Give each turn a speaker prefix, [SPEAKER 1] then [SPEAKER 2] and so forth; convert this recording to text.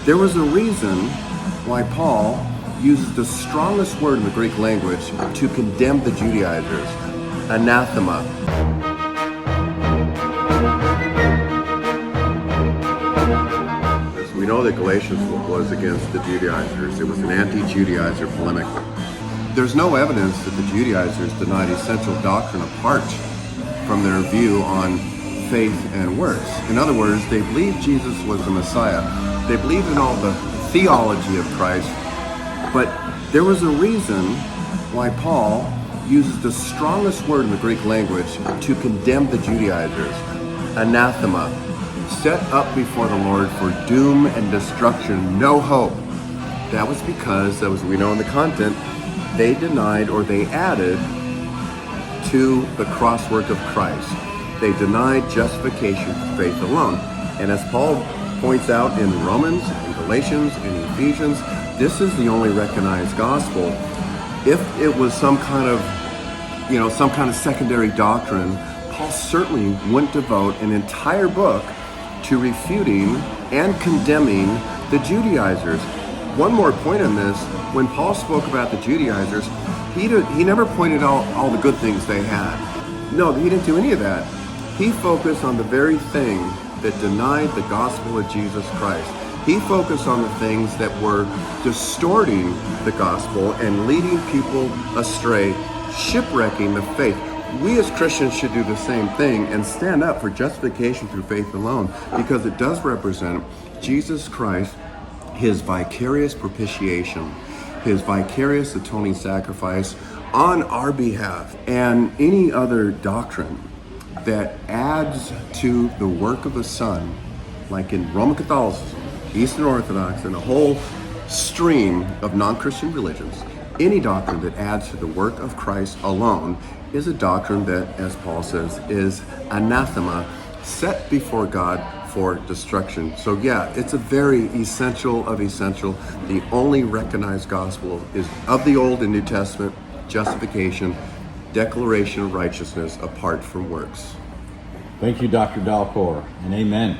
[SPEAKER 1] There was a reason why Paul uses the strongest word in the Greek language to condemn the Judaizers, anathema. We know that Galatians was against the Judaizers. It was an anti-Judaizer polemic. There's no evidence that the Judaizers denied essential doctrine apart from their view on faith and works. In other words, they believed Jesus was the Messiah. They believed in all the theology of Christ, but there was a reason why Paul uses the strongest word in the Greek language to condemn the Judaizers, anathema, set up before the Lord for doom and destruction, no hope. That was because, as we know in the content, they denied or they added to the cross work of Christ. They denied justification through faith alone. And as Paul points out in Romans, in Galatians, in Ephesians, this is the only recognized gospel. If it was some kind of secondary doctrine, Paul certainly wouldn't devote an entire book to refuting and condemning the Judaizers. One more point on this, when Paul spoke about the Judaizers, he never pointed out all the good things they had. No, he didn't do any of that. He focused on the very thing that denied the gospel of Jesus Christ. He focused on the things that were distorting the gospel and leading people astray, shipwrecking the faith. We as Christians should do the same thing and stand up for justification through faith alone, because it does represent Jesus Christ, his vicarious propitiation, his vicarious atoning sacrifice on our behalf. And any other doctrine that adds to the work of the Son, like in Roman Catholicism, Eastern Orthodox, and a whole stream of non-Christian religions, any doctrine that adds to the work of Christ alone is a doctrine that, as Paul says, is anathema, set before God for destruction. So yeah, it's a very essential of essential. The only recognized gospel is of the Old and New Testament, justification, declaration of righteousness apart from works.
[SPEAKER 2] Thank you, Dr. Dalcour, and amen.